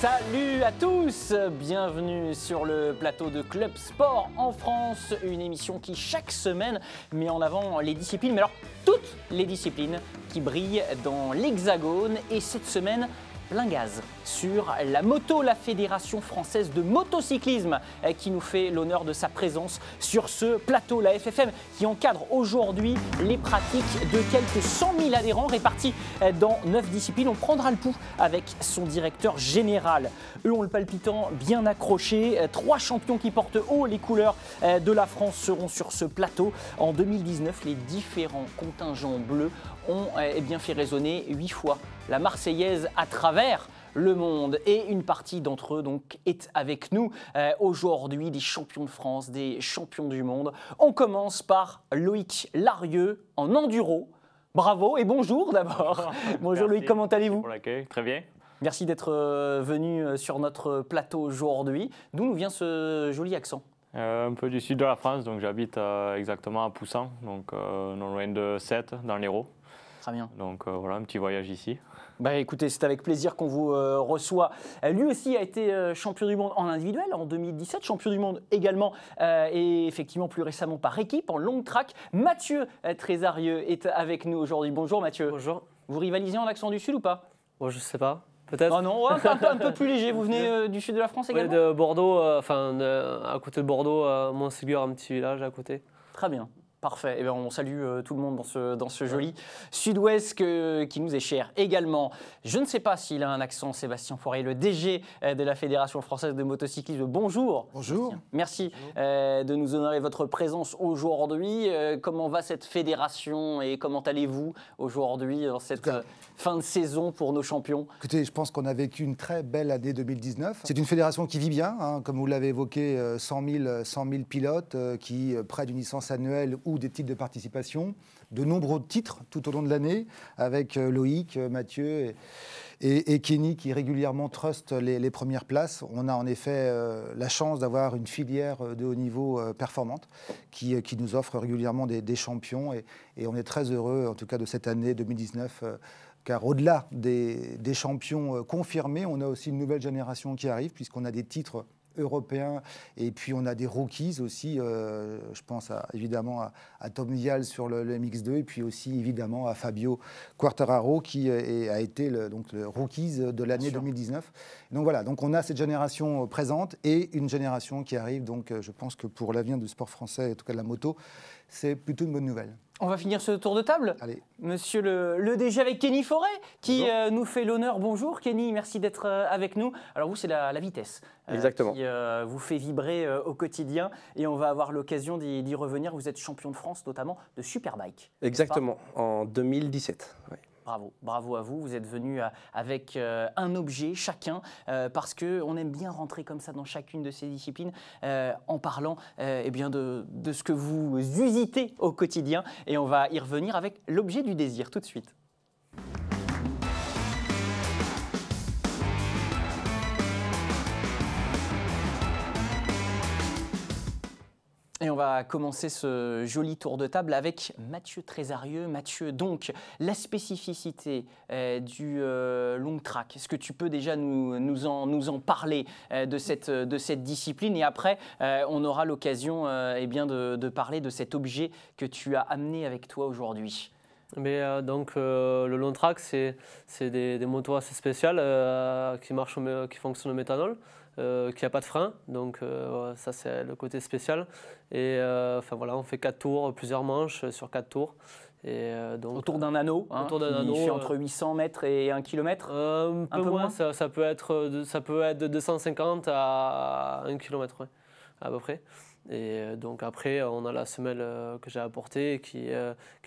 Salut à tous, bienvenue sur le plateau de Club Sport en France, une émission qui chaque semaine met en avant les disciplines, mais alors toutes les disciplines qui brillent dans l'Hexagone. Et cette semaine, plein gaz sur la moto, la Fédération française de motocyclisme qui nous fait l'honneur de sa présence sur ce plateau. La FFM qui encadre aujourd'hui les pratiques de quelques 100 000 adhérents répartis dans 9 disciplines. On prendra le pouls avec son directeur général. Eux ont le palpitant bien accroché. 3 champions qui portent haut les couleurs de la France seront sur ce plateau. En 2019, les différents contingents bleus ont bien fait résonner 8 fois la Marseillaise à travers le monde. Et une partie d'entre eux donc est avec nous aujourd'hui, des champions de France, des champions du monde. On commence par Loïc Larieux en enduro. Bravo et bonjour d'abord. Bonjour Loïc, comment allez-vous? Pour l'accueil, très bien. Merci d'être venu sur notre plateau aujourd'hui. D'où nous vient ce joli accent? Un peu du sud de la France, donc j'habite exactement à Poussan, donc non loin de Sète, dans l'Hérault. Très bien. Donc voilà, un petit voyage ici. Bah écoutez, c'est avec plaisir qu'on vous reçoit. Lui aussi a été champion du monde en individuel en 2017, champion du monde également et effectivement plus récemment par équipe en long track. Mathieu Trésarieux est avec nous aujourd'hui. Bonjour Mathieu. Bonjour. Vous rivalisez en accent du Sud ou pas? Bon, je sais pas, peut-être. Oh non, ouais, un peu plus léger. Vous venez du Sud de la France également? Oui, de Bordeaux, à côté de Bordeaux, Montségur, un petit village à côté. Très bien. Parfait. Eh bien, on salue tout le monde dans ce joli sud-ouest qui nous est cher également. Je ne sais pas s'il a un accent, Sébastien Fourier, le DG de la Fédération française de motocyclisme. Bonjour. Bonjour. Merci de nous honorer votre présence aujourd'hui. Comment va cette fédération et comment allez-vous aujourd'hui dans cette fin de saison pour nos champions? Écoutez, je pense qu'on a vécu une très belle année 2019. C'est une fédération qui vit bien, hein, comme vous l'avez évoqué, 100 000 pilotes qui prennent une licence annuelle ou des titres de participation, de nombreux titres tout au long de l'année, avec Loïc, Mathieu et Kenny qui régulièrement trustent les premières places. On a en effet la chance d'avoir une filière de haut niveau performante qui nous offre régulièrement des champions et on est très heureux en tout cas de cette année 2019 car au-delà des champions confirmés, on a aussi une nouvelle génération qui arrive puisqu'on a des titres européens et puis on a des rookies aussi, je pense évidemment à Tom Vial sur le MX2 et puis aussi évidemment à Fabio Quartararo qui a été le rookies de l'année 2019. Donc voilà, donc on a cette génération présente et une génération qui arrive, donc je pense que pour l'avenir du sport français, en tout cas de la moto, c'est plutôt une bonne nouvelle. On va finir ce tour de table. Allez. Monsieur le DG avec Kenny Forêt qui nous fait l'honneur. Bonjour Kenny, merci d'être avec nous. Alors vous, c'est la vitesse Exactement. qui vous fait vibrer au quotidien et on va avoir l'occasion d'y revenir. Vous êtes champion de France notamment de Superbike. Exactement, en 2017. Ouais. Bravo, bravo à vous. Vous êtes venus avec un objet chacun parce qu'on aime bien rentrer comme ça dans chacune de ces disciplines en parlant eh bien de ce que vous usitez au quotidien. Et on va y revenir avec l'objet du désir tout de suite. Et on va commencer ce joli tour de table avec Mathieu Trésarieux. Mathieu, donc, la spécificité du long track, est-ce que tu peux déjà nous en parler de cette discipline? Et après, on aura l'occasion eh bien de parler de cet objet que tu as amené avec toi aujourd'hui. Mais le long track, c'est des motos assez spéciales qui fonctionnent au méthanol. Qui n'a pas de frein, donc ça c'est le côté spécial. Et voilà, on fait 4 tours, plusieurs manches sur 4 tours. Et, donc, autour d'un anneau, autour d'un anneau, fait entre 800 mètres et 1 km. Un peu moins, ça peut être de 250 à 1 km, ouais, à peu près. Et donc après, on a la semelle que j'ai apportée qui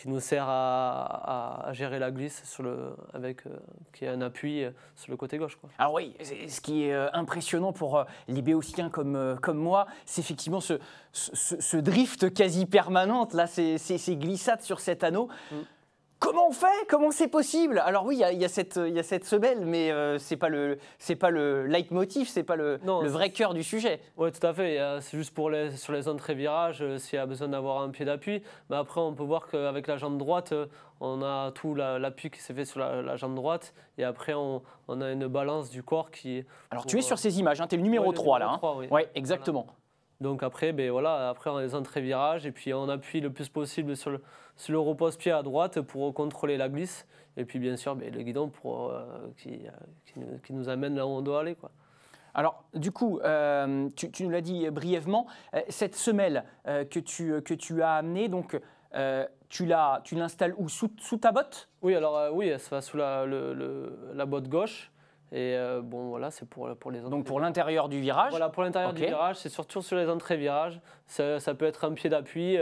nous sert à gérer la glisse qui est un appui sur le côté gauche, quoi. Alors oui, ce qui est impressionnant pour les béotiens comme moi, c'est effectivement ce drift quasi permanent, là, ces glissades sur cet anneau. Comment on fait? Comment c'est possible? Alors oui, il y a cette semelle, mais c'est pas le leitmotiv, c'est pas le vrai cœur du sujet. Oui, tout à fait. C'est juste sur les entrées virages, s'il y a besoin d'avoir un pied d'appui. Mais après, on peut voir qu'avec la jambe droite, on a tout l'appui qui s'est fait sur la jambe droite. Et après, on a une balance du corps qui... Alors tu es sur ces images, tu es le numéro 3 là. 3, oui. Oui, exactement. Voilà. Donc après, après, on a les entrées virages et puis on appuie le plus possible sur le repose-pied à droite pour contrôler la glisse. Et puis bien sûr, le guidon qui nous amène là où on doit aller, quoi. Alors, du coup, tu nous l'as dit brièvement, cette semelle que tu as amenée, donc tu l'installes où? Sous ta botte? Oui, alors oui, ça va sous la botte gauche. Et voilà, c'est pour les entrées. Donc pour l'intérieur du virage? Voilà, pour l'intérieur du virage, c'est surtout sur les entrées virages. Ça peut être un pied d'appui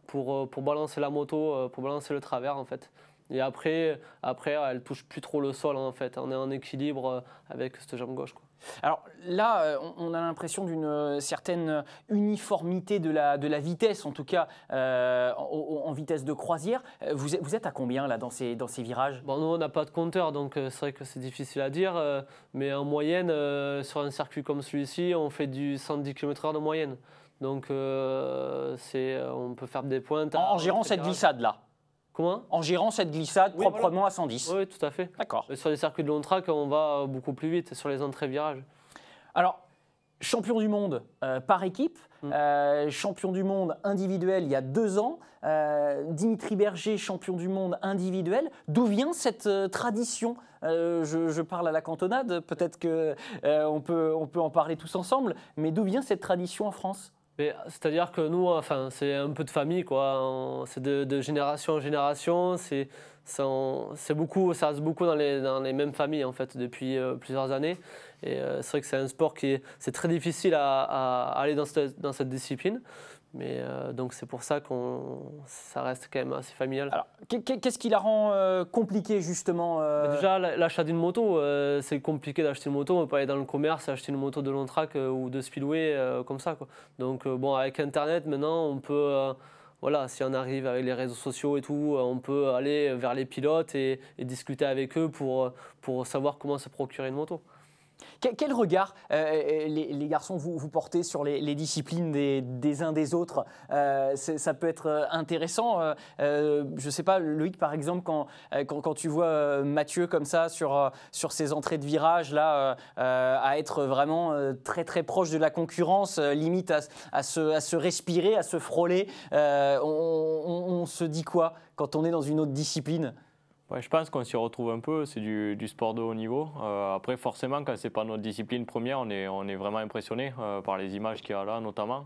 pour balancer la moto, pour balancer le travers en fait. Et après elle touche plus trop le sol en fait. On est en équilibre avec cette jambe gauche, quoi. Alors là, on a l'impression d'une certaine uniformité de la vitesse, en tout cas en vitesse de croisière. Vous êtes à combien là dans ces virages? Bon, nous, on n'a pas de compteur, donc c'est vrai que c'est difficile à dire. Mais en moyenne, sur un circuit comme celui-ci, on fait du 110 km/h de moyenne. Donc on peut faire des pointes. En gérant cette glissade là? Comment? En gérant cette glissade proprement à 110. Oui, tout à fait. D'accord. Sur les circuits de long track, on va beaucoup plus vite sur les entrées virages. Alors, champion du monde par équipe, champion du monde individuel il y a 2 ans, Dimitri Berger, champion du monde individuel. D'où vient cette tradition? Je parle à la cantonade, peut-être qu'on peut en parler tous ensemble, mais d'où vient cette tradition en France? C'est-à-dire que nous, enfin, c'est un peu de famille, quoi. C'est de génération en génération. Ça reste beaucoup dans les mêmes familles en fait depuis plusieurs années. Et c'est vrai que c'est un sport c'est très difficile à aller dans cette discipline. Mais donc c'est pour ça ça reste quand même assez familial. Alors, qu'est-ce qui la rend compliquée justement Déjà, l'achat d'une moto, c'est compliqué d'acheter une moto. On peut pas aller dans le commerce et acheter une moto de long track ou de speedway comme ça, quoi. Donc avec Internet, maintenant, on peut... voilà, si on arrive avec les réseaux sociaux et tout, on peut aller vers les pilotes et discuter avec eux pour savoir comment se procurer une moto. Quel regard, les garçons, vous portez sur les disciplines des uns des autres? Ça peut être intéressant. Je ne sais pas, Loïc, par exemple, quand tu vois Mathieu comme ça sur ses entrées de virage, là, à être vraiment très très proche de la concurrence, limite à se respirer, à se frôler, on se dit quoi quand on est dans une autre discipline? Ouais, je pense qu'on s'y retrouve un peu, c'est du sport de haut niveau. Après, forcément, quand ce n'est pas notre discipline première, on est vraiment impressionné par les images qu'il y a là, notamment.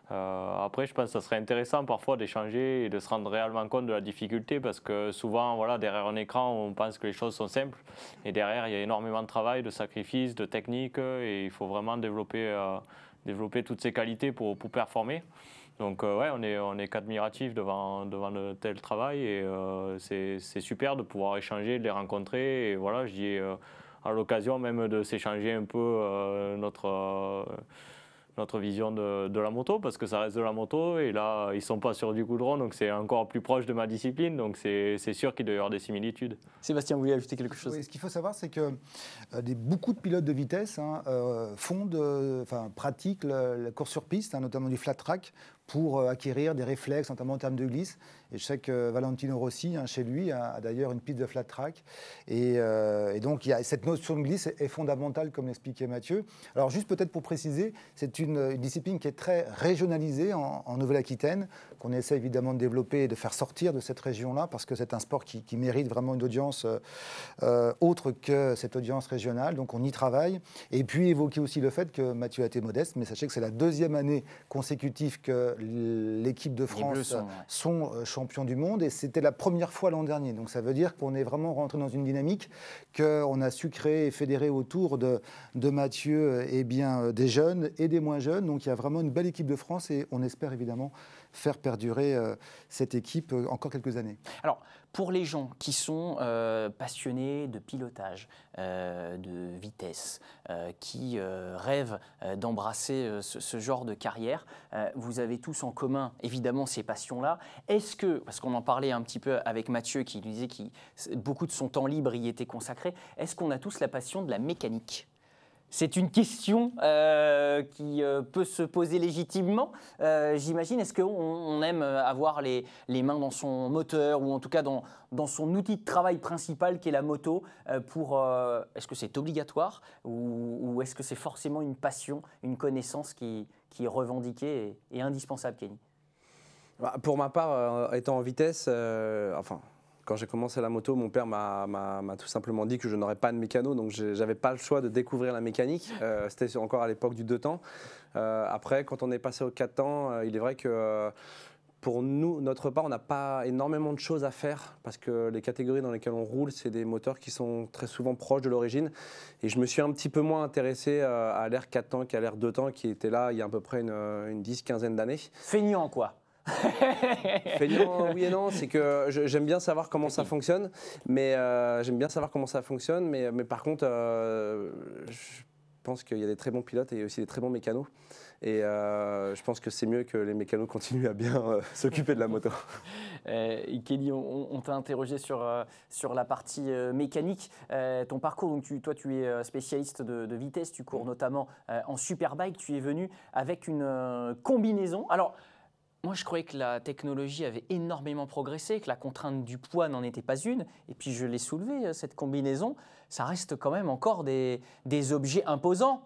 Après, je pense que ça serait intéressant parfois d'échanger et de se rendre réellement compte de la difficulté, parce que souvent, voilà, derrière un écran, on pense que les choses sont simples. Et derrière, il y a énormément de travail, de sacrifices, de techniques, et il faut vraiment développer toutes ces qualités pour performer. Donc ouais, on est qu'admiratifs devant de tel travail, et c'est super de pouvoir échanger, de les rencontrer. Et voilà, je dis à l'occasion même de s'échanger un peu notre vision de la moto, parce que ça reste de la moto, et là ils ne sont pas sur du goudron, donc c'est encore plus proche de ma discipline, donc c'est sûr qu'il doit y avoir des similitudes. Sébastien, vous voulez ajouter quelque chose? Oui, ce qu'il faut savoir, c'est que beaucoup de pilotes de vitesse pratiquent la course sur piste, notamment du flat track, pour acquérir des réflexes, notamment en termes de glisse. Et je sais que Valentino Rossi, chez lui, a d'ailleurs une piste de flat track. Et donc, cette notion de glisse est fondamentale, comme l'expliquait Mathieu. Alors, juste peut-être pour préciser, c'est une discipline qui est très régionalisée en Nouvelle-Aquitaine, qu'on essaie évidemment de développer et de faire sortir de cette région-là, parce que c'est un sport qui mérite vraiment une audience autre que cette audience régionale. Donc, on y travaille. Et puis, évoquer aussi le fait que Mathieu a été modeste, mais sachez que c'est la 2e année consécutive que l'équipe de France sont champions du monde, et c'était la première fois l'an dernier. Donc ça veut dire qu'on est vraiment rentré dans une dynamique, qu'on a su créer et fédérer autour de Mathieu des jeunes et des moins jeunes. Donc il y a vraiment une belle équipe de France, et on espère évidemment faire perdurer cette équipe encore quelques années. Alors, pour les gens qui sont passionnés de pilotage, de vitesse, qui rêvent d'embrasser ce genre de carrière, vous avez tous en commun, évidemment, ces passions-là. Est-ce que, parce qu'on en parlait un petit peu avec Mathieu, qui lui disait que beaucoup de son temps libre y était consacré, est-ce qu'on a tous la passion de la mécanique ? C'est une question qui peut se poser légitimement, j'imagine. Est-ce qu'on aime avoir les mains dans son moteur ou en tout cas dans son outil de travail principal qui est la moto est-ce que c'est obligatoire ou est-ce que c'est forcément une passion, une connaissance qui est revendiquée et indispensable, Kenny ? Pour ma part, étant en vitesse, quand j'ai commencé la moto, mon père m'a tout simplement dit que je n'aurais pas de mécano, donc je n'avais pas le choix de découvrir la mécanique. C'était encore à l'époque du 2 temps. Après, quand on est passé au 4 temps, il est vrai que pour nous, notre part, on n'a pas énormément de choses à faire parce que les catégories dans lesquelles on roule, c'est des moteurs qui sont très souvent proches de l'origine. Et je me suis un petit peu moins intéressé à l'ère 4 temps qu'à l'ère 2 temps qui était là il y a à peu près une 10-15aine d'années. Feignant, quoi. Feignant, oui et non, c'est que j'aime bien savoir comment ça fonctionne, mais par contre, je pense qu'il y a des très bons pilotes et aussi des très bons mécanos. Et je pense que c'est mieux que les mécanos continuent à bien s'occuper de la moto. Kelly, on t'a interrogé sur la partie mécanique. Ton parcours, donc toi tu es spécialiste de vitesse, tu cours notamment en superbike. Tu es venu avec une combinaison. Alors, moi, je croyais que la technologie avait énormément progressé, que la contrainte du poids n'en était pas une. Et puis, je l'ai soulevé, cette combinaison. Ça reste quand même encore des objets imposants.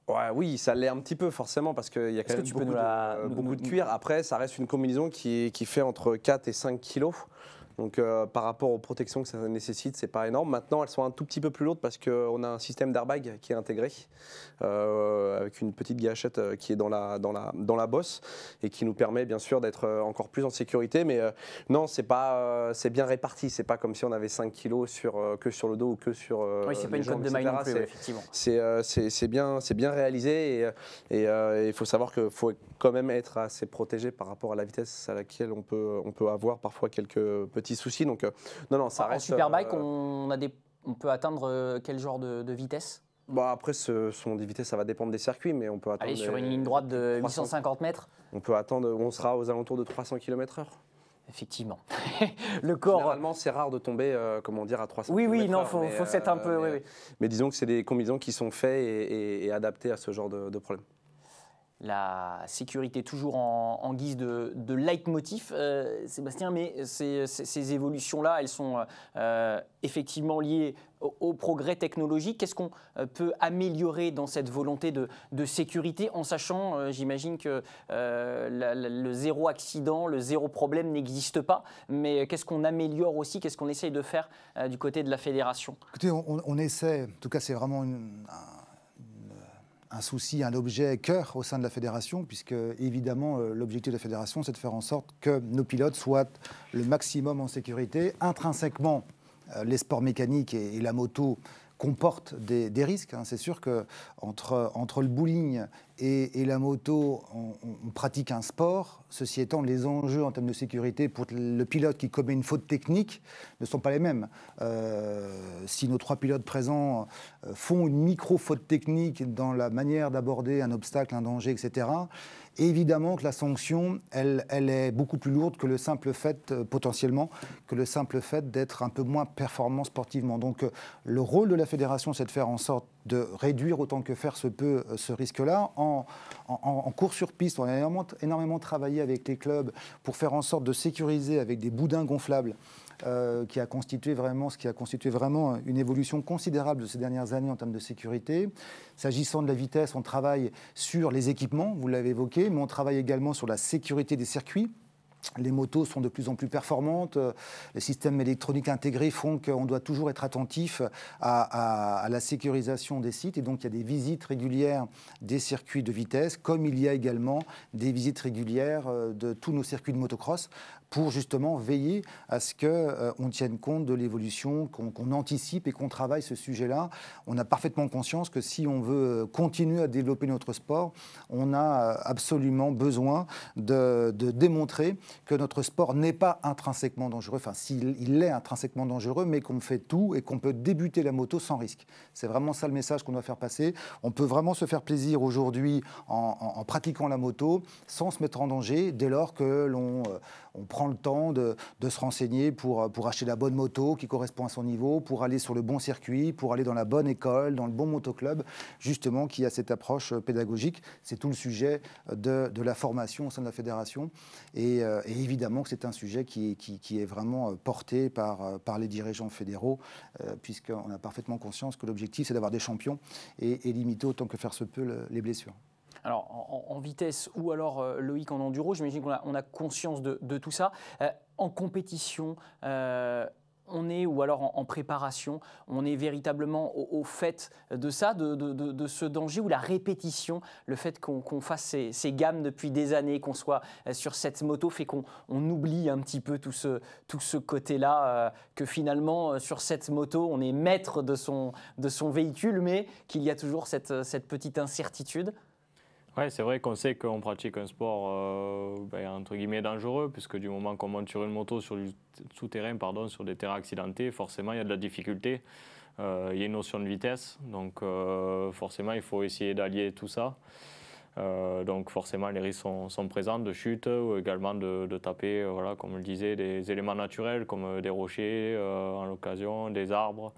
Ouais, oui, ça l'est un petit peu forcément parce qu'il y a quand même beaucoup de cuir. Après, ça reste une combinaison qui fait entre 4 et 5 kilos. Donc par rapport aux protections que ça nécessite, c'est pas énorme. Maintenant, elles sont un tout petit peu plus lourdes parce qu'on a un système d'airbag qui est intégré avec une petite gâchette qui est dans la bosse et qui nous permet bien sûr d'être encore plus en sécurité. Mais non, c'est bien réparti. C'est pas comme si on avait 5 kilos que sur le dos ou que sur oui, c'est pas une cotte de maille non plus, effectivement. C'est bien réalisé et il faut savoir qu'il faut quand même être assez protégé par rapport à la vitesse à laquelle on peut avoir parfois quelques petits soucis. Donc non, ça reste. En superbike, on peut atteindre quel genre de vitesse ? Après, ce sont des vitesses, ça va dépendre des circuits, mais on peut attendre. Allez, sur une ligne droite de 850 mètres. On sera aux alentours de 300 km/h. Effectivement. Le corps. Généralement, c'est rare de tomber, à 300 oui, km/h. Oui, non, faut s'être un peu. Mais disons que c'est des combinaisons qui sont faites et adaptées à ce genre de problème. La sécurité toujours en guise de leitmotiv, Sébastien, mais ces évolutions-là, elles sont effectivement liées au progrès technologique. Qu'est-ce qu'on peut améliorer dans cette volonté de sécurité en sachant, j'imagine que le zéro accident, le zéro problème n'existe pas, mais qu'est-ce qu'on améliore aussi, qu'est-ce qu'on essaye de faire du côté de la fédération ? Écoutez, on essaie, en tout cas c'est vraiment un souci, un objet cœur au sein de la fédération, puisque évidemment l'objectif de la fédération, c'est de faire en sorte que nos pilotes soient le maximum en sécurité. Intrinsèquement, les sports mécaniques et la moto comportent des risques. C'est sûr qu'entre le bowling et la moto, on pratique un sport. Ceci étant, les enjeux en termes de sécurité pour le pilote qui commet une faute technique ne sont pas les mêmes. Si nos 3 pilotes présents font une micro-faute technique dans la manière d'aborder un obstacle, un danger, etc., évidemment que la sanction, elle est beaucoup plus lourde que le simple fait, potentiellement, que le simple fait d'être un peu moins performant sportivement. Donc le rôle de la fédération, c'est de faire en sorte de réduire autant que faire se peut ce risque-là. En course sur piste, on a énormément travaillé avec les clubs pour faire en sorte de sécuriser avec des boudins gonflables, ce qui a constitué vraiment une évolution considérable de ces dernières années en termes de sécurité. S'agissant de la vitesse, on travaille sur les équipements, vous l'avez évoqué, mais on travaille également sur la sécurité des circuits. Les motos sont de plus en plus performantes, les systèmes électroniques intégrés font qu'on doit toujours être attentif à la sécurisation des sites, et donc il y a des visites régulières des circuits de vitesse, comme il y a également des visites régulières de tous nos circuits de motocross pour justement veiller à ce qu'on tienne compte de l'évolution, qu'on anticipe et qu'on travaille ce sujet-là. On a parfaitement conscience que si on veut continuer à développer notre sport, on a absolument besoin de démontrer que notre sport n'est pas intrinsèquement dangereux, enfin s'il est intrinsèquement dangereux, mais qu'on fait tout et qu'on peut débuter la moto sans risque. C'est vraiment ça le message qu'on doit faire passer. On peut vraiment se faire plaisir aujourd'hui en pratiquant la moto sans se mettre en danger dès lors que on prend le temps de se renseigner pour acheter la bonne moto qui correspond à son niveau, pour aller sur le bon circuit, pour aller dans la bonne école, dans le bon motoclub, justement qui a cette approche pédagogique. C'est tout le sujet de la formation au sein de la fédération. Et évidemment que c'est un sujet qui est vraiment porté par les dirigeants fédéraux, puisqu'on a parfaitement conscience que l'objectif, c'est d'avoir des champions et limiter autant que faire se peut les blessures. Alors, en vitesse ou alors Loïc en enduro, j'imagine qu'on a conscience de tout ça. En compétition, on est, ou alors en préparation, on est véritablement au fait de ça, de ce danger ou la répétition, le fait qu'on fasse ces gammes depuis des années, qu'on soit sur cette moto, fait qu'on oublie un petit peu tout ce côté-là, que finalement, sur cette moto, on est maître de son véhicule, mais qu'il y a toujours cette petite incertitude. Ouais, c'est vrai qu'on sait qu'on pratique un sport entre guillemets dangereux, puisque du moment qu'on monte sur une moto sur du souterrain, sur des terrains accidentés, forcément il y a de la difficulté. Il y a une notion de vitesse, donc forcément il faut essayer d'allier tout ça. Donc forcément les risques sont présents de chute ou également de taper, voilà, comme je le disais, des éléments naturels comme des rochers en l'occasion, des arbres.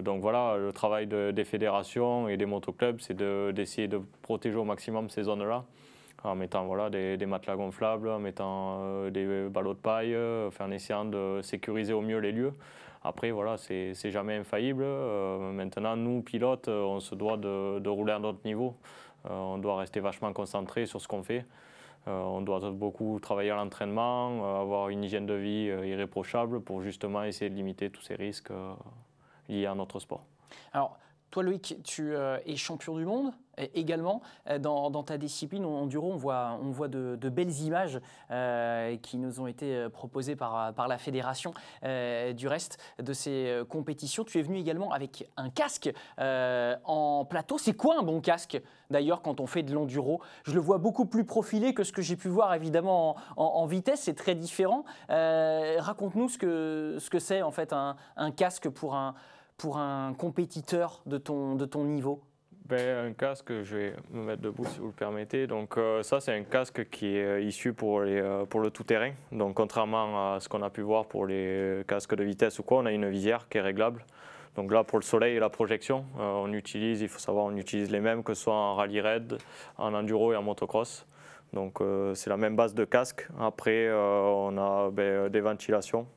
Donc voilà, le travail des fédérations et des motoclubs, c'est d'essayer de protéger au maximum ces zones-là en mettant voilà, des matelas gonflables, en mettant des ballots de paille, en essayant de sécuriser au mieux les lieux. Après, voilà, c'est jamais infaillible. Maintenant, nous, pilotes, on se doit de rouler à notre niveau. On doit rester vachement concentré sur ce qu'on fait. On doit beaucoup travailler à l'entraînement, avoir une hygiène de vie irréprochable pour justement essayer de limiter tous ces risques liés à notre sport. Alors, toi Loïc, tu es champion du monde également. Dans ta discipline enduro, on voit de belles images qui nous ont été proposées par la fédération du reste de ces compétitions. Tu es venu également avec un casque en plateau. C'est quoi un bon casque d'ailleurs quand on fait de l'enduro? Je le vois beaucoup plus profilé que ce que j'ai pu voir évidemment en vitesse. C'est très différent. Raconte-nous ce que c'est en fait un casque pour un compétiteur de ton niveau. Un casque, je vais me mettre debout si vous le permettez. Donc ça, c'est un casque qui est issu pour le tout-terrain. Donc contrairement à ce qu'on a pu voir pour les casques de vitesse ou quoi, on a une visière qui est réglable. Donc là, pour le soleil et la projection, il faut savoir, on utilise les mêmes que ce soit en rallye raid, en enduro et en motocross. Donc c'est la même base de casque. Après, on a des ventilations.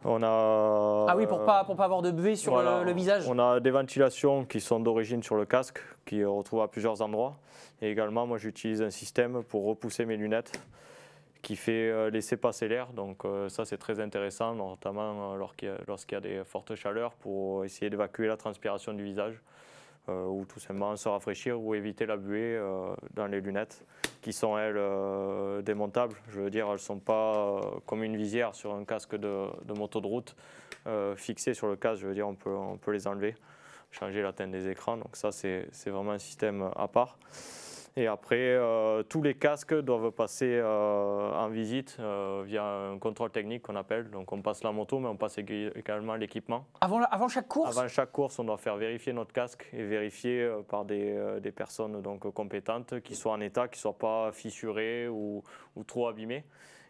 Ah oui, pour pas avoir de buée sur le visage. On a des ventilations qui sont d'origine sur le casque, qui retrouvent à plusieurs endroits. Et également, moi, j'utilise un système pour repousser mes lunettes qui fait laisser passer l'air. Donc ça, c'est très intéressant, notamment lorsqu'il y a des fortes chaleurs, pour essayer d'évacuer la transpiration du visage. Ou tout simplement se rafraîchir ou éviter la buée dans les lunettes qui sont elles démontables. Je veux dire, elles ne sont pas comme une visière sur un casque de moto de route fixé sur le casque. Je veux dire, on peut les enlever, changer la teinte des écrans. Donc ça, c'est vraiment un système à part. Et après, tous les casques doivent passer en visite via un contrôle technique qu'on appelle. Donc on passe la moto, mais on passe également l'équipement. Avant chaque course? Avant chaque course, on doit faire vérifier notre casque et vérifier par des personnes donc, compétentes qui soient en état, qui ne soient pas fissurés ou trop abîmés.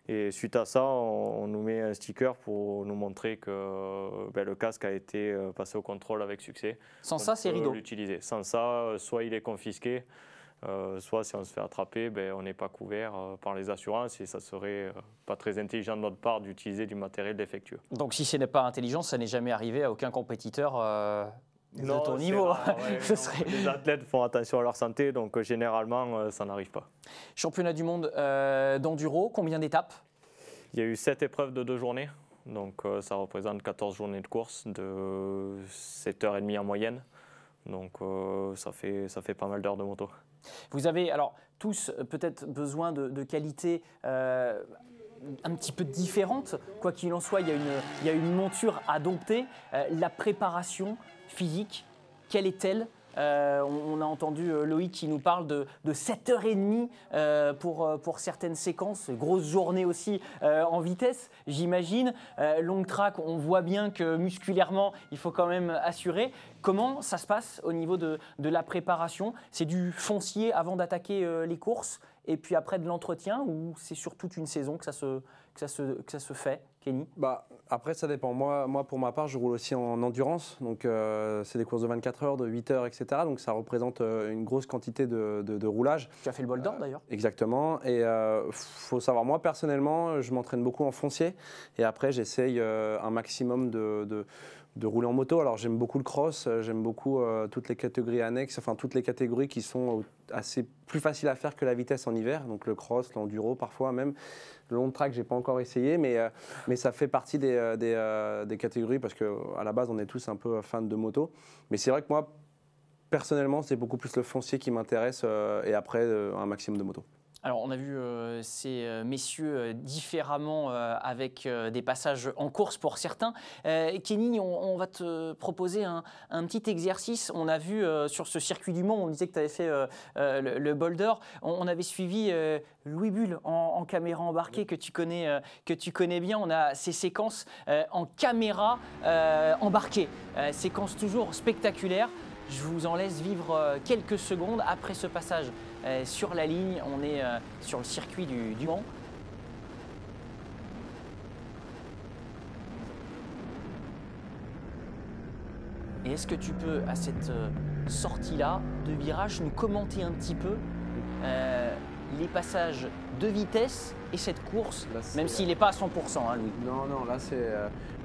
Et suite à ça, on nous met un sticker pour nous montrer que le casque a été passé au contrôle avec succès. Sans ça, c'est rideau. L'utiliser. Sans ça, soit il est confisqué, soit si on se fait attraper, on n'est pas couvert par les assurances et ça serait pas très intelligent de notre part d'utiliser du matériel défectueux. Donc si ce n'est pas intelligent, ça n'est jamais arrivé à aucun compétiteur de ton niveau. Les athlètes font attention à leur santé, donc généralement ça n'arrive pas. Championnat du monde d'enduro, combien d'étapes? Il y a eu 7 épreuves de 2 journées, donc ça représente 14 journées de course de 7h30 en moyenne. Donc ça fait pas mal d'heures de moto. Vous avez alors tous peut-être besoin de qualité un petit peu différente. Quoi qu'il en soit, il y a une monture à dompter. La préparation physique, quelle est-elle ? On a entendu Loïc qui nous parle de 7h30 pour certaines séquences, grosse journée aussi en vitesse, j'imagine. Long track, on voit bien que musculairement, il faut quand même assurer. Comment ça se passe au niveau de la préparation ? C'est du foncier avant d'attaquer les courses et puis après de l'entretien, ou c'est sur toute une saison que ça se fait, Kenny ? Après, ça dépend. Moi, pour ma part, je roule aussi en endurance. Donc, c'est des courses de 24 heures, de 8 heures, etc. Donc, ça représente une grosse quantité de roulage. Tu as fait le bol d'or d'ailleurs ? Exactement. Et faut savoir, moi, personnellement, je m'entraîne beaucoup en foncier. Et après, j'essaye un maximum de rouler en moto. Alors, j'aime beaucoup le cross, j'aime beaucoup toutes les catégories annexes, enfin, toutes les catégories qui sont assez plus faciles à faire que la vitesse en hiver. Donc, le cross, l'enduro, parfois même. Le long track, je n'ai pas encore essayé, mais ça fait partie des catégories parce qu'à la base, on est tous un peu fans de moto. Mais c'est vrai que moi, personnellement, c'est beaucoup plus le foncier qui m'intéresse et après, un maximum de moto. Alors, on a vu ces messieurs différemment avec des passages en course pour certains. Kenny, on va te proposer un petit exercice. On a vu sur ce circuit du Mans, on disait que tu avais fait le bol d'or. On avait suivi Louis Bull en caméra embarquée que tu connais bien. On a ces séquences en caméra embarquée. Séquences toujours spectaculaires. Je vous en laisse vivre quelques secondes après ce passage sur la ligne. On est sur le circuit du Mans. Et est-ce que tu peux, à cette sortie-là de virage, nous commenter un petit peu les passages de vitesse et cette course, là, même s'il n'est pas à 100%, hein, Louis. Non, là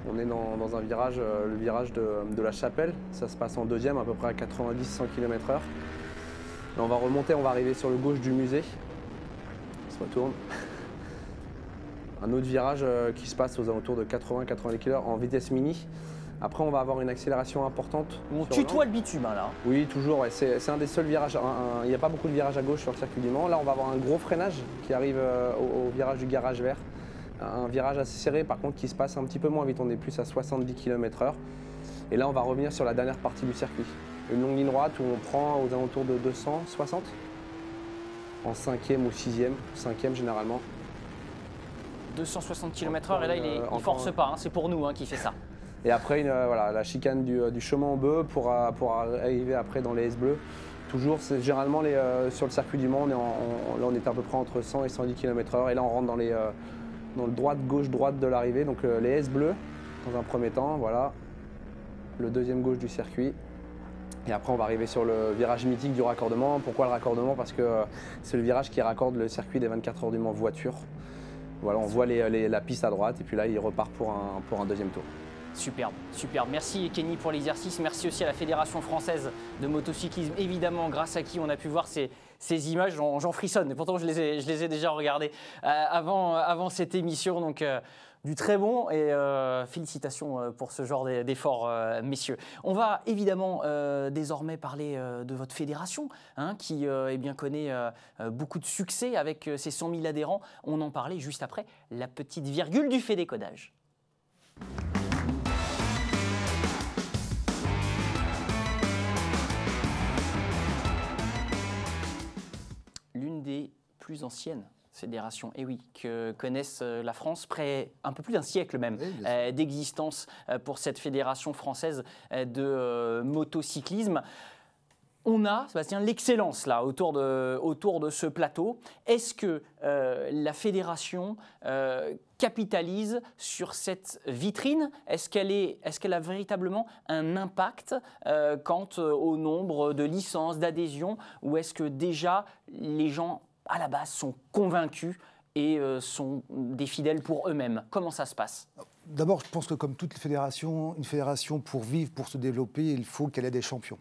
on est dans un virage, le virage de la Chapelle. Ça se passe en deuxième, à peu près à 90-100 km/h. Là, on va remonter, on va arriver sur le gauche du musée. On se retourne. Un autre virage qui se passe aux alentours de 80-90 km/h en vitesse mini. Après, on va avoir une accélération importante. On tutoie le bitume, hein, là. Oui, toujours. Ouais. C'est un des seuls virages. Il n'y a pas beaucoup de virages à gauche sur le circuit du Mans. Là, on va avoir un gros freinage qui arrive au virage du garage vert. Un virage assez serré, par contre, qui se passe un petit peu moins vite. On est plus à 70 km/h. Et là, on va revenir sur la dernière partie du circuit. Une longue ligne droite où on prend aux alentours de 260 en 5e ou 6e. 5e généralement. 260 km/h et là, il ne force pas. Hein. C'est pour nous qui fait ça. Et après, voilà, la chicane du chemin en bœuf pour arriver après dans les S bleus. Toujours, c'est généralement sur le circuit du Mans, là on est à peu près entre 100 et 110 km/h. Et là, on rentre dans le droite-gauche-droite de l'arrivée. Donc les S bleus, dans un premier temps, voilà. Le deuxième gauche du circuit. Et après, on va arriver sur le virage mythique du raccordement. Pourquoi le raccordement? Parce que c'est le virage qui raccorde le circuit des 24 heures du Mans voiture. Voilà, on voit la piste à droite et puis là, il repart pour un deuxième tour. Superbe, superbe. Merci Kenny pour l'exercice. Merci aussi à la Fédération française de motocyclisme, évidemment, grâce à qui on a pu voir ces images. J'en frissonne, et pourtant je les ai déjà regardées avant cette émission. Donc, du très bon et félicitations pour ce genre d'efforts, messieurs. On va évidemment désormais parler de votre fédération qui connaît beaucoup de succès avec ses 100 000 adhérents. On en parlait juste après la petite virgule du fédécodage. L'une des plus anciennes fédérations, et oui, que connaissent la France, près un peu plus d'un siècle même d'existence pour cette fédération française de motocyclisme. On a, Sébastien, l'excellence là autour de ce plateau. Est-ce que la fédération capitalise sur cette vitrine? Est-ce qu'elle a véritablement un impact quant au nombre de licences, d'adhésions, ou est-ce que déjà les gens à la base sont convaincus et sont des fidèles pour eux-mêmes? Comment ça se passe? D'abord, je pense que comme toute fédération, une fédération pour vivre, pour se développer, il faut qu'elle ait des champions.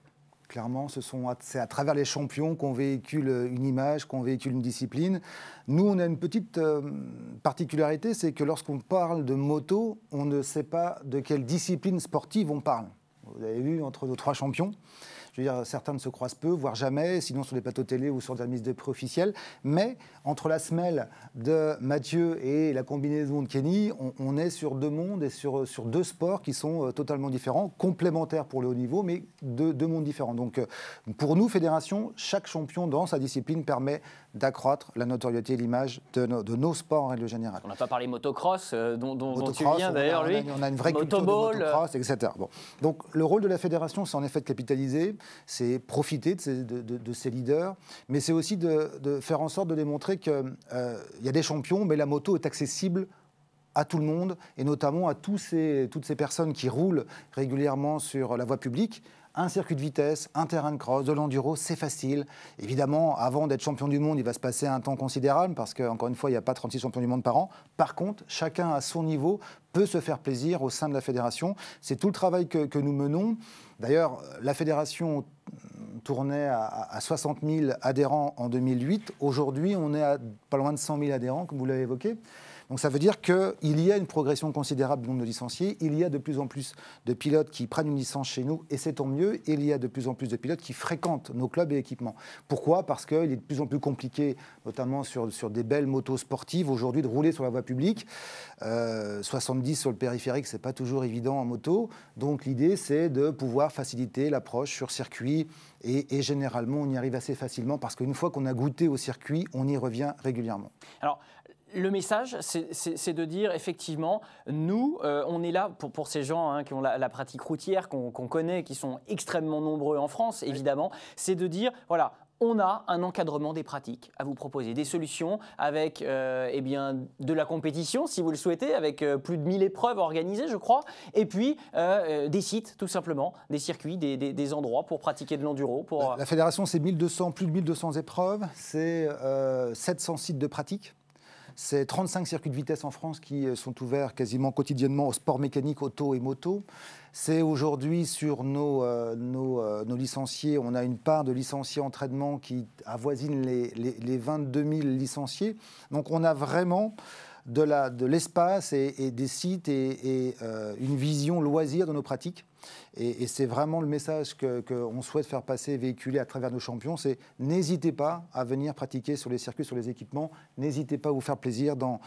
Clairement, c'est à travers les champions qu'on véhicule une image, qu'on véhicule une discipline. Nous, on a une petite particularité, c'est que lorsqu'on parle de moto, on ne sait pas de quelle discipline sportive on parle. Vous avez vu, entre nos trois champions, Je veux dire, certains ne se croisent peu, voire jamais, sinon sur des plateaux télé ou sur des remises de prix officielles. Mais entre la semelle de Mathieu et la combinaison de Kenny, on est sur deux mondes et sur deux sports qui sont totalement différents, complémentaires pour le haut niveau, mais deux mondes différents. Donc pour nous, fédération, chaque champion dans sa discipline permet d'accroître la notoriété et l'image de nos sports en règle générale. On n'a pas parlé motocross, dont tu Motocross, viens d'ailleurs, lui. On a une vraie culture de Motoball, motocross, etc. Bon. Donc le rôle de la fédération, c'est en effet de capitaliser, c'est profiter de ces leaders, mais c'est aussi de faire en sorte de démontrer qu'il y a des champions, mais la moto est accessible à tout le monde, et notamment à toutes ces personnes qui roulent régulièrement sur la voie publique. Un circuit de vitesse, un terrain de cross, de l'enduro, c'est facile. Évidemment, avant d'être champion du monde, il va se passer un temps considérable parce qu'encore une fois, il n'y a pas 36 champions du monde par an. Par contre, chacun à son niveau peut se faire plaisir au sein de la fédération. C'est tout le travail que nous menons. D'ailleurs, la fédération tournait à 60 000 adhérents en 2008. Aujourd'hui, on est à pas loin de 100 000 adhérents, comme vous l'avez évoqué. Donc ça veut dire qu'il y a une progression considérable du nombre de licenciés, il y a de plus en plus de pilotes qui prennent une licence chez nous, et c'est tant mieux, et il y a de plus en plus de pilotes qui fréquentent nos clubs et équipements. Pourquoi ? Parce qu'il est de plus en plus compliqué, notamment sur des belles motos sportives, aujourd'hui de rouler sur la voie publique. 70 sur le périphérique, c'est pas toujours évident en moto, donc l'idée c'est de pouvoir faciliter l'approche sur circuit, et généralement on y arrive assez facilement, parce qu'une fois qu'on a goûté au circuit, on y revient régulièrement. Alors, le message, c'est de dire, effectivement, nous, on est là pour ces gens qui ont la pratique routière, qu'on connaît, qui sont extrêmement nombreux en France, évidemment, c'est de dire, voilà, on a un encadrement des pratiques à vous proposer, des solutions avec eh bien, de la compétition, si vous le souhaitez, avec plus de 1000 épreuves organisées, je crois, et puis des sites, tout simplement, des circuits, des endroits pour pratiquer de l'enduro. La fédération, c'est plus de 1200 épreuves, c'est 700 sites de pratique. C'est 35 circuits de vitesse en France qui sont ouverts quasiment quotidiennement au sport mécanique, auto et moto. C'est aujourd'hui sur nos licenciés, on a une part de licenciés entraînement qui avoisine les 22 000 licenciés. Donc on a vraiment de l'espace et des sites et une vision loisir de nos pratiques. Et c'est vraiment le message qu'on souhaite faire passer, véhiculer à travers nos champions, c'est n'hésitez pas à venir pratiquer sur les circuits, sur les équipements, n'hésitez pas à vous faire plaisir dans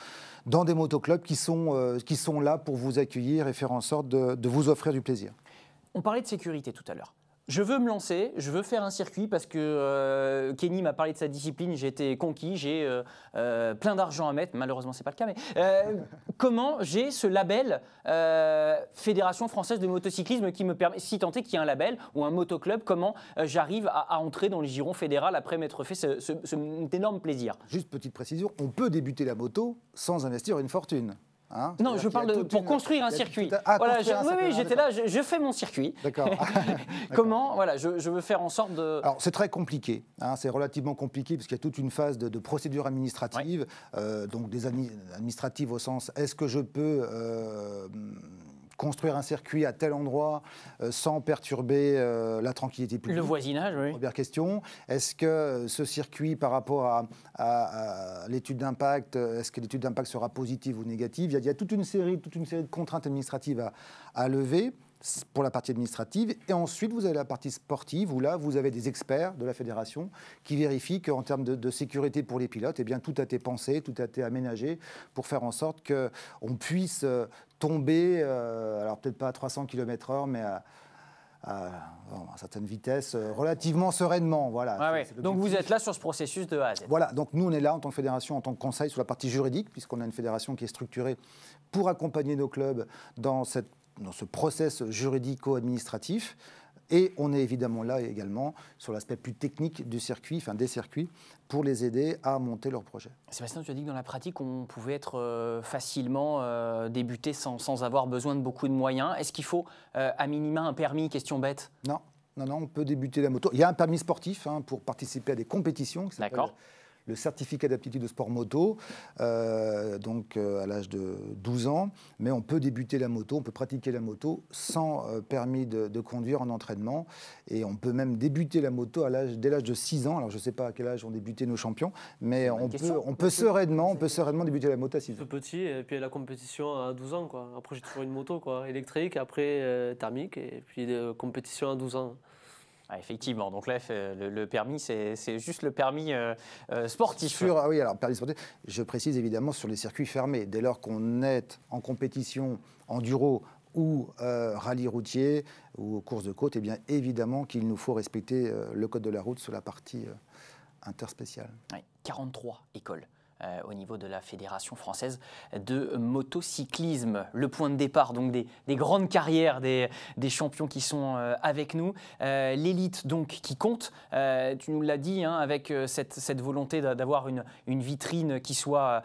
des motoclubs qui sont là pour vous accueillir et faire en sorte de vous offrir du plaisir. On parlait de sécurité tout à l'heure. Je veux me lancer, je veux faire un circuit parce que Kenny m'a parlé de sa discipline, j'ai été conquis, j'ai plein d'argent à mettre, malheureusement c'est pas le cas, mais comment j'ai ce label Fédération Française de Motocyclisme qui me permet, si tant est qu'il y a un label ou un motoclub, comment j'arrive à entrer dans les girons fédéral après m'être fait cet énorme plaisir. Juste petite précision, on peut débuter la moto sans investir une fortune. Hein, non, je parle pour construire un circuit. Voilà, oui, j'étais là, je fais mon circuit. D'accord. Comment, voilà, je veux faire en sorte de... Alors, c'est très compliqué, hein, c'est relativement compliqué parce qu'il y a toute une phase de procédure administrative, donc des administratives au sens, est-ce que je peux construire un circuit à tel endroit sans perturber la tranquillité publique. Le voisinage, oui. Première question. Est-ce que ce circuit, par rapport à l'étude d'impact, est-ce que l'étude d'impact sera positive ou négative ? Il y a toute une série de contraintes administratives à lever pour la partie administrative. Et ensuite, vous avez la partie sportive, où là, vous avez des experts de la fédération qui vérifient qu'en termes de sécurité pour les pilotes, eh bien, tout a été pensé, tout a été aménagé pour faire en sorte qu'on puisse tomber, alors peut-être pas à 300 km/h, mais à certaines vitesses, relativement sereinement. Voilà. Ah ouais. Donc vous êtes là sur ce processus de A à Z. Voilà, donc nous on est là en tant que fédération, en tant que conseil sur la partie juridique, puisqu'on a une fédération qui est structurée pour accompagner nos clubs dans ce process juridico-administratif. Et on est évidemment là également sur l'aspect plus technique du circuit, enfin des circuits, pour les aider à monter leur projet. Sébastien, tu as dit que dans la pratique, on pouvait être facilement débuter sans avoir besoin de beaucoup de moyens. Est-ce qu'il faut à minima un permis, question bête ? Non, on peut débuter la moto. Il y a un permis sportif pour participer à des compétitions qui s'appelle le certificat d'aptitude de sport moto, donc à l'âge de 12 ans. Mais on peut débuter la moto, on peut pratiquer la moto sans permis de conduire en entraînement. Et on peut même débuter la moto dès l'âge de 6 ans. Alors je ne sais pas à quel âge ont débuté nos champions, mais on peut sereinement débuter la moto à 6 ans. Tout petit, et puis la compétition à 12 ans. Quoi. Après j'ai toujours une moto électrique, après thermique, et puis compétition à 12 ans. Ah, effectivement, donc là, le permis, c'est juste le permis sportif. Oui, alors permis sportif, je précise évidemment sur les circuits fermés. Dès lors qu'on est en compétition enduro ou rallye routier ou course de côte, eh bien évidemment qu'il nous faut respecter le code de la route sur la partie interspéciale. Oui, 43 écoles au niveau de la Fédération française de motocyclisme. Le point de départ donc des grandes carrières des champions qui sont avec nous. L'élite donc qui compte, tu nous l'as dit, hein, avec cette volonté d'avoir une vitrine qui soit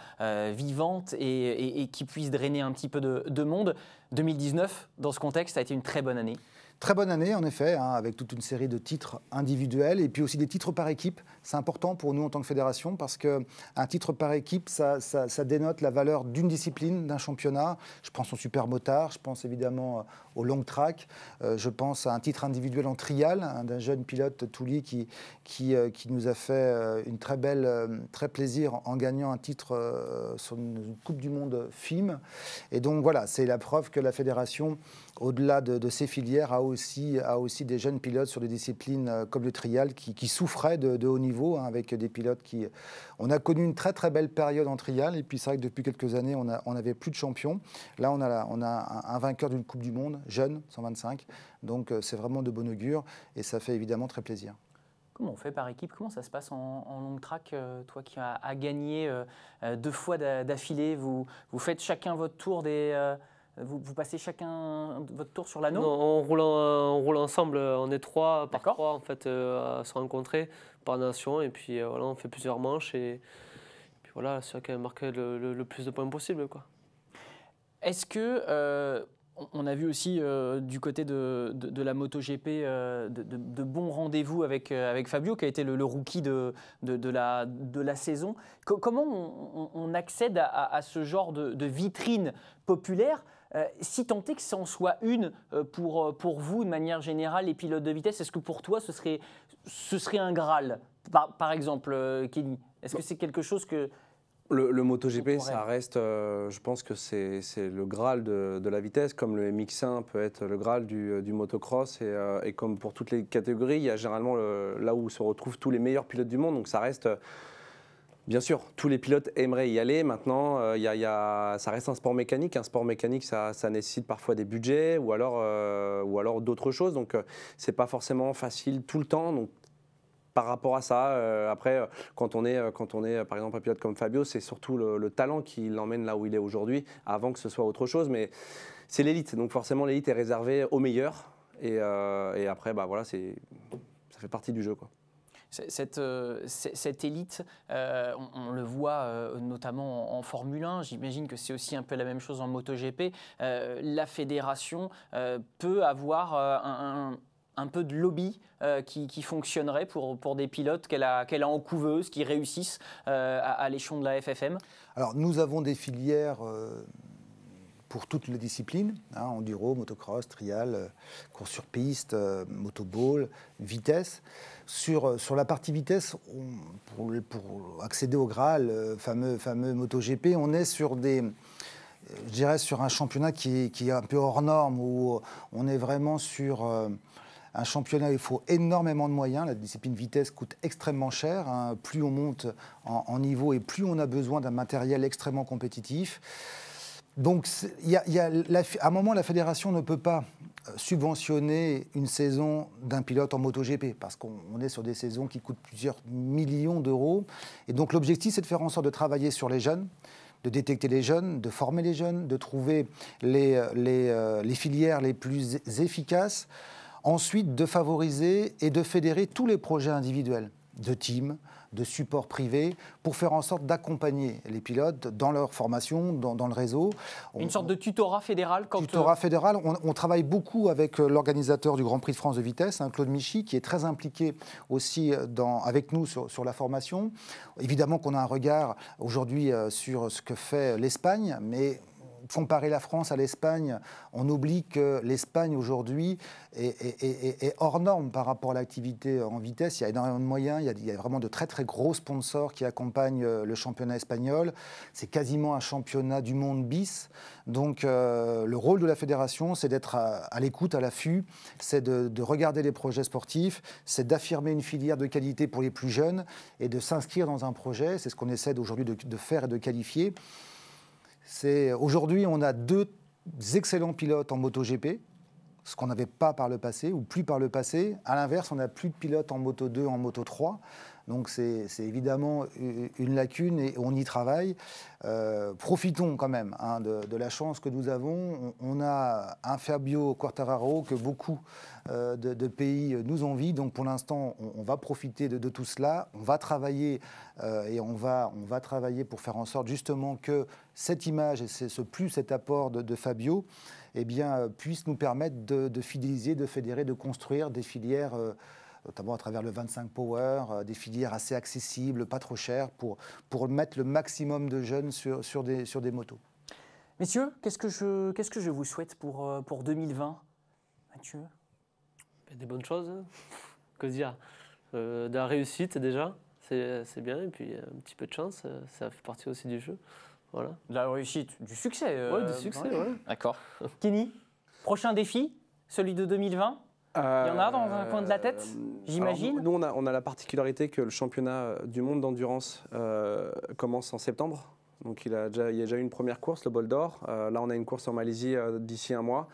vivante et qui puisse drainer un petit peu de monde. 2019, dans ce contexte, a été une très bonne année. Très bonne année, en effet, hein, avec toute une série de titres individuels et puis aussi des titres par équipe. C'est important pour nous en tant que fédération parce qu'un titre par équipe, ça dénote la valeur d'une discipline, d'un championnat. Je pense au super motard, je pense évidemment au long track, je pense à un titre individuel en trial, hein, d'un jeune pilote Touli qui nous a fait très plaisir en gagnant un titre sur une Coupe du Monde FIM. Et donc voilà, c'est la preuve que la fédération, au-delà de ses filières, a aussi des jeunes pilotes sur des disciplines comme le trial qui souffraient de haut niveau, hein, avec des pilotes qui... On a connu une très très belle période en trial et puis c'est vrai que depuis quelques années, on n'avait plus de champions. Là, on a un vainqueur d'une Coupe du Monde, jeune, 125, donc c'est vraiment de bon augure et ça fait évidemment très plaisir. Comment on fait par équipe? Comment ça se passe en long track? Toi qui as gagné 2 fois d'affilée, vous faites chacun votre tour vous passez chacun votre tour sur l'anneau? Non, on roule ensemble, on est 3 par 3 en fait, à se rencontrer par nation et puis voilà, on fait plusieurs manches et puis voilà, c'est qui a marqué le plus de points possible, quoi. Est-ce que on a vu aussi du côté de la MotoGP de bons rendez-vous avec Fabio, qui a été le rookie de la saison. Comment on accède à ce genre de vitrine populaire, si tant est que ça en soit une pour vous, de manière générale, les pilotes de vitesse? Est-ce que pour toi, ce serait un Graal, par exemple, Kenny? Est-ce que c'est quelque chose que... Le MotoGP, ça reste, je pense que c'est le Graal de la vitesse, comme le MX1 peut être le Graal du motocross. Et comme pour toutes les catégories, il y a généralement là où se retrouvent tous les meilleurs pilotes du monde. Donc ça reste, bien sûr, tous les pilotes aimeraient y aller. Maintenant, ça reste un sport mécanique. Un sport mécanique, ça nécessite parfois des budgets ou alors d'autres choses. Donc c'est pas forcément facile tout le temps. Donc, par rapport à ça, après, quand on est par exemple un pilote comme Fabio, c'est surtout le talent qui l'emmène là où il est aujourd'hui, avant que ce soit autre chose. Mais c'est l'élite, donc forcément l'élite est réservée aux meilleurs. Et après, bah, voilà, ça fait partie du jeu, quoi. Cette élite, on le voit notamment en Formule 1, j'imagine que c'est aussi un peu la même chose en MotoGP. La fédération peut avoir un peu de lobby qui fonctionnerait pour des pilotes qu'elle a en couveuse, qui réussissent à l'échelon de la FFM? Alors nous avons des filières pour toutes les disciplines, hein, enduro, motocross, trial, course sur piste, motoball, vitesse. Sur la partie vitesse, pour accéder au Graal, fameux MotoGP, on est sur je dirais sur un championnat qui est un peu hors norme, où on est vraiment sur un championnat où il faut énormément de moyens. La discipline vitesse coûte extrêmement cher, hein. Plus on monte en niveau et plus on a besoin d'un matériel extrêmement compétitif. Donc, à un moment, la fédération ne peut pas subventionner une saison d'un pilote en MotoGP, parce qu'on est sur des saisons qui coûtent plusieurs millions d'euros. Et donc, l'objectif, c'est de faire en sorte de travailler sur les jeunes, de détecter les jeunes, de former les jeunes, de trouver les filières les plus efficaces. Ensuite, de favoriser et de fédérer tous les projets individuels, de team, de support privé, pour faire en sorte d'accompagner les pilotes dans leur formation, dans le réseau. Une sorte de tutorat fédéral Tutorat fédéral. On travaille beaucoup avec l'organisateur du Grand Prix de France de vitesse, hein, Claude Michy, qui est très impliqué aussi avec nous sur la formation. Évidemment qu'on a un regard aujourd'hui sur ce que fait l'Espagne, mais comparer la France à l'Espagne, on oublie que l'Espagne aujourd'hui est hors norme par rapport à l'activité en vitesse. Il y a énormément de moyens, il y a vraiment de très très gros sponsors qui accompagnent le championnat espagnol. C'est quasiment un championnat du monde bis. Donc le rôle de la fédération, c'est d'être à l'écoute, à l'affût, c'est de regarder les projets sportifs, c'est d'affirmer une filière de qualité pour les plus jeunes et de s'inscrire dans un projet. C'est ce qu'on essaie aujourd'hui de faire et de qualifier. Aujourd'hui, on a 2 excellents pilotes en MotoGP, ce qu'on n'avait pas par le passé, ou plus par le passé. À l'inverse, on n'a plus de pilotes en Moto 2, en Moto 3. Donc c'est évidemment une lacune et on y travaille. Profitons quand même de la chance que nous avons. On a un Fabio Quartararo que beaucoup de pays nous envient. Donc pour l'instant, on va profiter de tout cela. On va travailler et on va travailler pour faire en sorte justement que cette image et cet apport de Fabio puisse nous permettre de fidéliser, de fédérer, de construire des filières notamment à travers le 25 Power, des filières assez accessibles, pas trop chères, pour mettre le maximum de jeunes sur des motos. Messieurs, qu'est-ce que je vous souhaite pour 2020, Mathieu? Des bonnes choses, que dire, de la réussite déjà, c'est bien, et puis un petit peu de chance, ça fait partie aussi du jeu. Voilà. De la réussite, du succès. Oui, du succès, ouais. D'accord. Kenny, prochain défi, celui de 2020? Il y en a dans un coin de la tête, j'imagine. Nous, on a la particularité que le championnat du monde d'endurance commence en septembre. Donc il y a déjà eu une première course, le Bol d'Or. Là, on a une course en Malaisie d'ici un mois.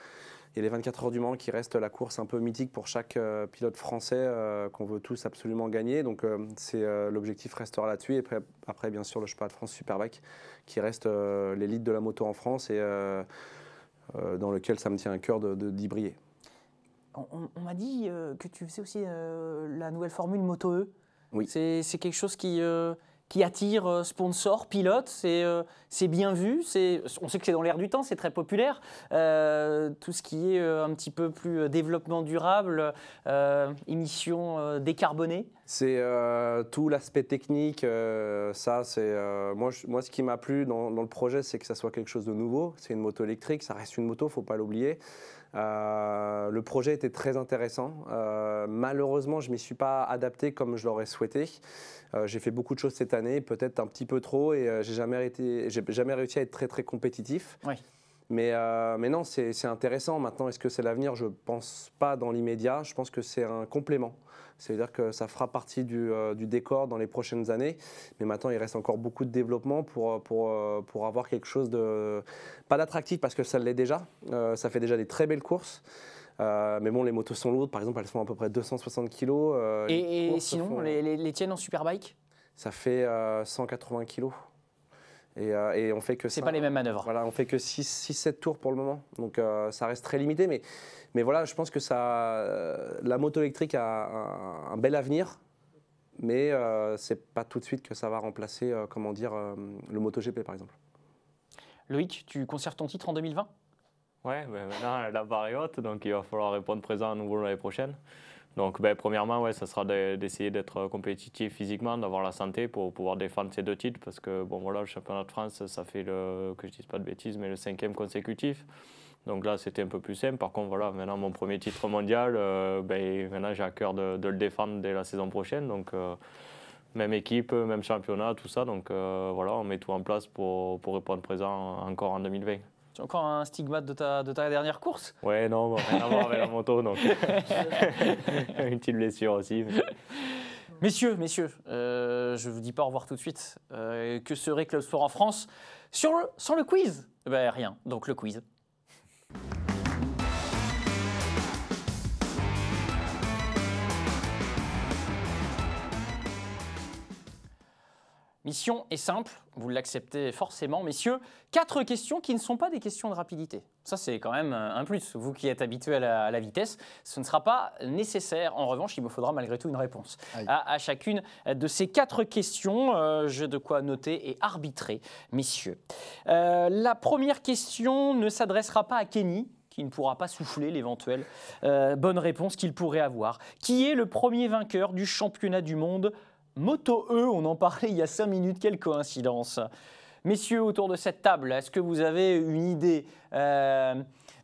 Il y a les 24 heures du Mans qui reste la course un peu mythique pour chaque pilote français qu'on veut tous absolument gagner. Donc l'objectif restera là-dessus. Et après, bien sûr, le Championnat de France Superbike qui reste l'élite de la moto en France et dans lequel ça me tient à cœur d'y briller. On m'a dit que tu faisais aussi la nouvelle formule Moto E. Oui. C'est quelque chose qui attire sponsors, pilotes, c'est bien vu. On sait que c'est dans l'air du temps, c'est très populaire. Tout ce qui est un petit peu plus développement durable, émissions décarbonées. C'est tout l'aspect technique, ça c'est moi ce qui m'a plu dans le projet, c'est que ça soit quelque chose de nouveau. C'est une moto électrique, ça reste une moto, faut pas l'oublier. Le projet était très intéressant. Malheureusement, je ne m'y suis pas adapté comme je l'aurais souhaité. J'ai fait beaucoup de choses cette année, peut-être un petit peu trop, et j'ai jamais réussi à être très très compétitif. Oui. Mais non, c'est intéressant. Maintenant, est-ce que c'est l'avenir? Je ne pense pas dans l'immédiat. Je pense que c'est un complément. C'est-à-dire que ça fera partie du décor dans les prochaines années. Mais maintenant, il reste encore beaucoup de développement pour avoir quelque chose de... Pas d'attractif parce que ça l'est déjà. Ça fait déjà des très belles courses. Mais bon, les motos sont lourdes. Par exemple, elles font à peu près 260 kg. Et sinon, les tiennes en Superbike? Ça fait 180 kg. Et on fait que c'est pas les mêmes manœuvres. Voilà, on fait que 6-7 tours pour le moment. Donc ça reste très limité. Mais voilà, je pense que la moto électrique a un bel avenir. Mais c'est pas tout de suite que ça va remplacer le MotoGP par exemple. Loïc, tu conserves ton titre en 2020? Ouais, maintenant la barre est haute, donc il va falloir répondre présent à nouveau l'année prochaine. Donc premièrement, ouais, ça sera d'essayer d'être compétitif physiquement, d'avoir la santé pour pouvoir défendre ces 2 titres, parce que bon, voilà, le championnat de France, ça fait que je dise pas de bêtises, mais le 5e consécutif. Donc là, c'était un peu plus simple. Par contre, voilà, maintenant mon premier titre mondial, maintenant j'ai à cœur de le défendre dès la saison prochaine. Donc même équipe, même championnat, tout ça. Donc voilà, on met tout en place pour répondre présent encore en 2020. Tu as encore un stigmate de ta dernière course? Ouais, non, rien à voir avec la moto, donc une petite blessure aussi. Messieurs, je ne vous dis pas au revoir tout de suite. Que serait Club Sport en France sans le quiz? Rien, donc le quiz. Mission est simple, vous l'acceptez forcément, messieurs. 4 questions qui ne sont pas des questions de rapidité. Ça, c'est quand même un plus. Vous qui êtes habitués à la vitesse, ce ne sera pas nécessaire. En revanche, il me faudra malgré tout une réponse à chacune de ces 4 questions. J'ai de quoi noter et arbitrer, messieurs. La première question ne s'adressera pas à Kenny, qui ne pourra pas souffler l'éventuelle bonne réponse qu'il pourrait avoir. Qui est le premier vainqueur du championnat du monde Moto E? On en parlait il y a 5 minutes, quelle coïncidence. Messieurs, autour de cette table, est-ce que vous avez une idée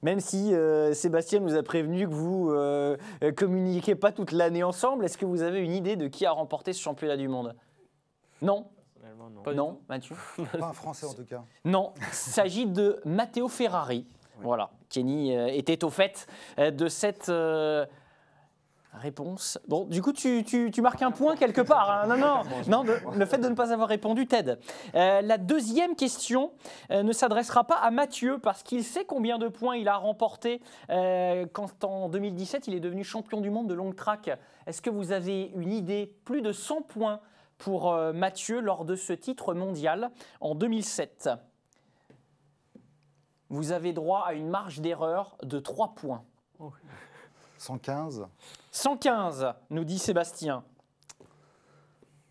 même si Sébastien nous a prévenu que vous ne communiquez pas toute l'année ensemble, est-ce que vous avez une idée de qui a remporté ce championnat du monde? Non? Personnellement, non. Pas du Non, tout. Mathieu? Pas un Français en tout cas. Non, il s'agit de Matteo Ferrari. Voilà, Kenny était au fait de cette réponse. Bon, du coup, tu marques un point quelque part. Hein. Non, le fait de ne pas avoir répondu t'aide. La deuxième question ne s'adressera pas à Mathieu parce qu'il sait combien de points il a remporté quand en 2017 il est devenu champion du monde de long track. Est-ce que vous avez une idée? Plus de 100 points pour Mathieu lors de ce titre mondial en 2007. Vous avez droit à une marge d'erreur de 3 points. 115. 115, nous dit Sébastien.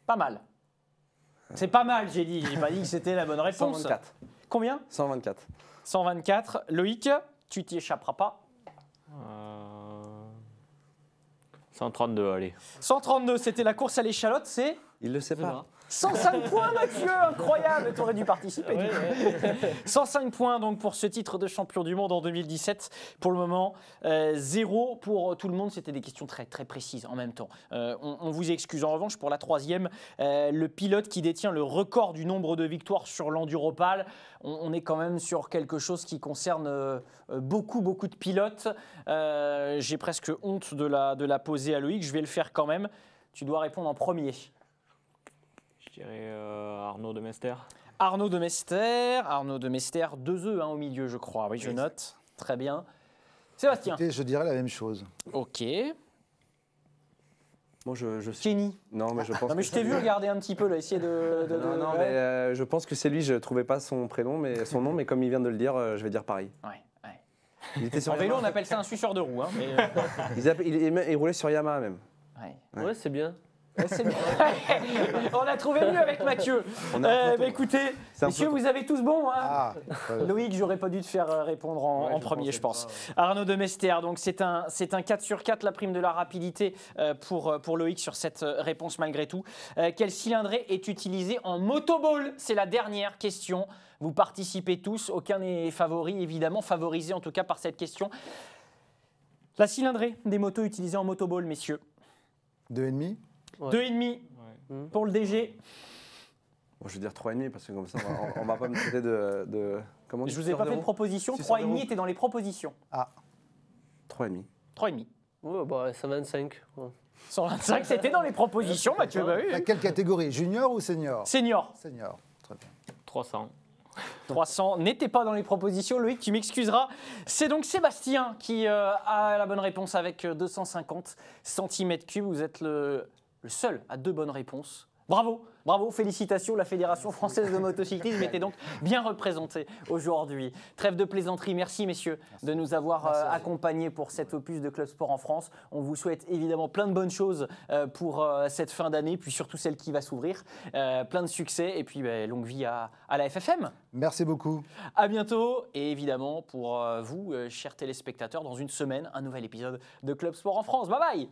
Pas mal. C'est pas mal, j'ai dit. J'ai pas dit que c'était la bonne réponse. 124. Combien? 124. 124. Loïc, tu t'y échapperas pas. 132, allez. 132, c'était la course à l'échalote, c'est Il le sait pas. 105 points, Mathieu, incroyable, tu aurais dû participer. du coup. 105 points donc pour ce titre de champion du monde en 2017. Pour le moment, 0 pour tout le monde. C'était des questions très, très précises en même temps. On vous excuse. En revanche, pour la troisième, le pilote qui détient le record du nombre de victoires sur l'Enduropal, on est quand même sur quelque chose qui concerne beaucoup de pilotes. J'ai presque honte de la poser à Loïc. Je vais le faire quand même. Tu dois répondre en premier. Je dirais Arnaud de Mester. Arnaud de Mester, 2 E au milieu, je crois. Oui, je note. Très bien. Sébastien. Écoutez, je dirais la même chose. Ok. Moi, je suis. Kenny. Non, mais je pense. Non, mais je t'ai vu regarder un petit peu, là, essayer de. Non, ouais. mais je pense que c'est lui. Je trouvais pas son prénom, mais son nom, mais comme il vient de le dire, je vais dire pareil. Ouais. Il était sur En vélo, on Yamaha. appelle ça un suceur de roue. Hein, mais, Il roulait sur Yamaha même. ouais. Ouais, c'est bien. Ouais, c'est bien. On a trouvé mieux avec Mathieu. On a un Bah, photo. écoutez, C'est un messieurs, photo. vous avez tous bon. Hein Ah, Loïc, j'aurais pas dû te faire répondre en premier, je pense. Arnaud de Mester, donc c'est un 4 sur 4, la prime de la rapidité pour Loïc sur cette réponse malgré tout. Quel cylindré est utilisé en motoball? C'est la dernière question. Vous participez tous, aucun n'est favori, évidemment, favorisé en tout cas par cette question. La cylindrée des motos utilisées en motoball, messieurs. 2,5. Ouais. 2,5 pour le DG. Bon, je vais dire 3,5 parce que comme ça, on va pas me traiter de comment on dit, Je vous ai pas fait de proposition. Suceur de 3,5 roue. était dans les propositions. 3,5. 3,5. Ouais, bah, 125. Ouais. 125, c'était dans les propositions, Mathieu. Bah oui. À quelle catégorie? Junior ou senior? Senior. Senior. Très bien. 300. 300 n'était pas dans les propositions. Loïc, tu m'excuseras. C'est donc Sébastien qui a la bonne réponse avec 250 cm3. Vous êtes le seul à 2 bonnes réponses. Bravo, bravo, félicitations. La Fédération française de motocyclisme était donc bien représentée aujourd'hui. Trêve de plaisanterie, merci messieurs de nous avoir accompagnés pour cet opus de Club Sport en France. On vous souhaite évidemment plein de bonnes choses pour cette fin d'année, puis surtout celle qui va s'ouvrir. Plein de succès et puis longue vie à la FFM. Merci beaucoup. À bientôt et évidemment pour vous, chers téléspectateurs, dans une semaine, un nouvel épisode de Club Sport en France. Bye bye.